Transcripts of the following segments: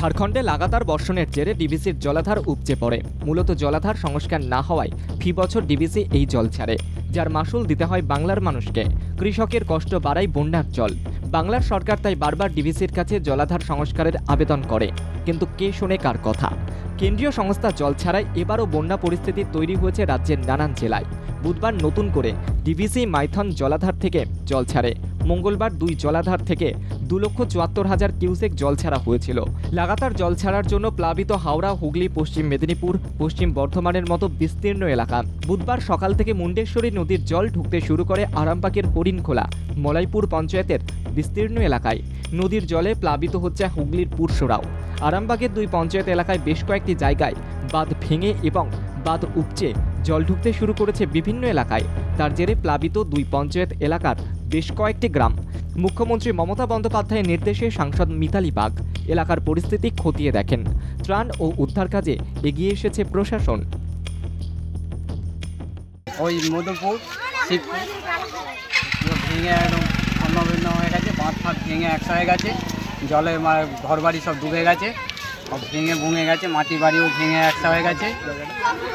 ঝাড়খণ্ডে লাগাতার বর্ষণের জেরে ডিভিসির জলাধার উপচে পড়ে। মূলত জলাধার সংস্কার না হওয়ায় ফি বছর ডিভিসি এই জল ছাড়ে, যার মাসুল দিতে হয় বাংলার মানুষকে। কৃষকের কষ্ট বাড়ায় বন্যার জল। বাংলার সরকার তাই বারবার ডিভিসির কাছে জলাধার সংস্কারের আবেদন করে, কিন্তু কে শোনে কার কথা? কেন্দ্রীয় সংস্থা জল ছাড়াই এবারও বন্যা পরিস্থিতি তৈরি হয়েছে রাজ্যের নানান জেলায়। বুধবার নতুন করে ডিভিসি মাইথন জলাধার থেকে জল ছাড়ে। মঙ্গলবার দুই জলাধার থেকে 2,74,000 কিউসেক জল ছাড়া হয়েছিল। লাগাতার জল ছাড়ার জন্য প্লাবিত হাওড়া, হুগলি, পশ্চিম মেদিনীপুর, পশ্চিম বর্ধমানের মতো বিস্তীর্ণ এলাকা। বুধবার সকাল থেকে মুন্ডেশ্বরী নদীর জল ঢুকতে শুরু করে আরামবাগের হরিণখোলা, মলাইপুর পঞ্চায়েতের বিস্তীর্ণ এলাকায়। নদীর জলে প্লাবিত হচ্ছে হুগলির পুরসরাও। আরামবাগের দুই পঞ্চায়েত এলাকায় বেশ কয়েকটি জায়গায় বাঁধ ভেঙে এবং বাঁধ উপচে জল ঢুকতে শুরু করেছে বিভিন্ন এলাকায়। তার জেরে প্লাবিত দুই পঞ্চায়েত এলাকার বেশ কয়েকটি গ্রাম। মুখ্যমন্ত্রী মমতা বন্দ্যোপাধ্যায়ের নির্দেশে সাংসদ মিতালি বাগ এলাকার পরিস্থিতি খতিয়ে দেখেন। ত্রাণ ও উদ্ধার কাজে এগিয়ে এসেছে প্রশাসন। ওই মধুপুর শিবপুর ভেঙে একদম ছন্নভিন্ন হয়ে গেছে, বাঁধ ফাঁধ ভেঙে একশো হয়ে গেছে, জলে ঘর বাড়ি সব ডুবে গেছে, সব ভেঙে ভুঙে গেছে, মাটি বাড়িও ভেঙে একশো হয়ে গেছে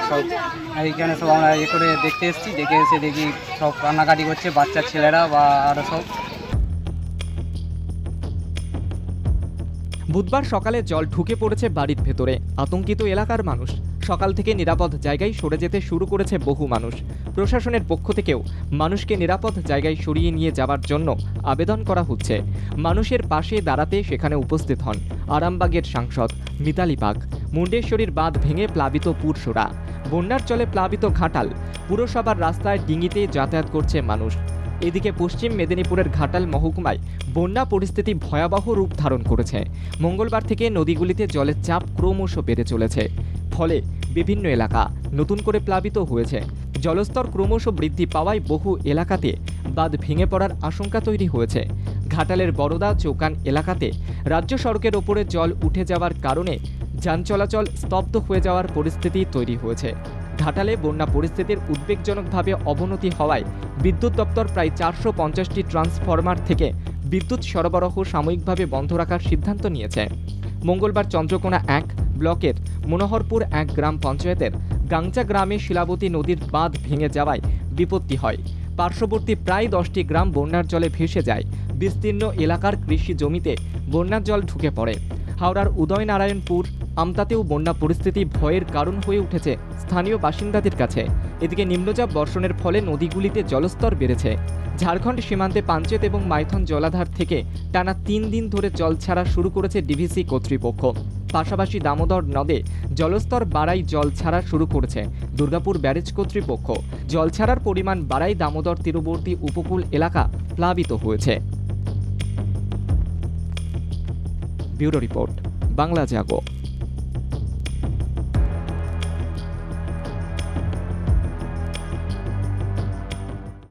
সব। এইখানে সব আমরা করে দেখতে এসেছি, দেখে এসে দেখি সব কান্নাকাটি করছে বাচ্চা ছেলেরা বা আরও সব। বুধবার সকালে জল ঢুকে পড়েছে বাড়ির ভেতরে। আতঙ্কিত এলাকার মানুষ। সকাল থেকে নিরাপদ জায়গায় সরে যেতে শুরু করেছে বহু মানুষ। প্রশাসনের পক্ষ থেকেও মানুষকে নিরাপদ জায়গায় সরিয়ে নিয়ে যাওয়ার জন্য আবেদন করা হচ্ছে। মানুষের পাশে দাঁড়াতে সেখানে উপস্থিত হন আরামবাগের সাংসদ মিতালি বাগ। মুন্ডেশ্বরীর বাঁধ ভেঙে প্লাবিত পুরসরা, বন্যার জলে প্লাবিত ঘাটাল। পুরসভার রাস্তায় ডিঙিতে যাতায়াত করছে মানুষ। এদিকে পশ্চিম মেদিনীপুরের ঘাটাল মহকুমায় বন্যা পরিস্থিতি ভয়াবহ রূপ ধারণ করেছে। মঙ্গলবার থেকে নদীগুলিতে জলের চাপ ক্রমশ বেড়ে চলেছে, ফলে বিভিন্ন এলাকা নতুন করে প্লাবিত হয়েছে। জলস্তর ক্রমশ বৃদ্ধি পাওয়ায় বহু এলাকাতে বাঁধ ভেঙে পড়ার আশঙ্কা তৈরি হয়েছে। ঘাটালের বড়দা চৌকান এলাকাতে রাজ্য সড়কের ওপরে জল উঠে যাওয়ার কারণে যান চলাচল স্তব্ধ হয়ে যাওয়ার পরিস্থিতি তৈরি হয়েছে। ঘাটালে বন্যা পরিস্থিতির উদ্বেগজনকভাবে অবনতি হওয়ায় বিদ্যুৎ দপ্তর প্রায় 450টি ট্রান্সফরমার থেকে বিদ্যুৎ সরবরাহ সাময়িকভাবে বন্ধ রাখার সিদ্ধান্ত নিয়েছে। মঙ্গলবার চন্দ্রকোনা 1 ব্লকের মনোহরপুর 1 গ্রাম পঞ্চায়েতের গাংচা গ্রামে শিলাবতী নদীর বাঁধ ভেঙে যাওয়ায় বিপত্তি হয়। পার্শ্ববর্তী প্রায় 10টি গ্রাম বন্যার জলে ভেসে যায়। বিস্তীর্ণ এলাকার কৃষি জমিতে বন্যার জল ঢুকে পড়ে। হাওড়ার উদয়নারায়ণপুর আমতাতেও বন্যা পরিস্থিতি ভয়ের কারণ হয়ে উঠেছে স্থানীয় বাসিন্দাদের কাছে। এদিকে নিম্নচাপ বর্ষণের ফলে নদীগুলিতে জলস্তর বেড়েছে। ঝাড়খণ্ড সীমান্তে পাঞ্চেত এবং মাইথন জলাধার থেকে টানা 3 দিন ধরে জল ছাড়া শুরু করেছে ডিভিসি কর্তৃপক্ষ। পাশাপাশি দামোদর নদে জলস্তর বাড়াই জল ছাড়া শুরু করেছে দুর্গাপুর ব্যারেজ কর্তৃপক্ষ। জল ছাড়ার পরিমাণ বাড়াই দামোদর তীরবর্তী উপকূল এলাকা প্লাবিত হয়েছে। ব্যুরো রিপোর্ট, বাংলা জাগো।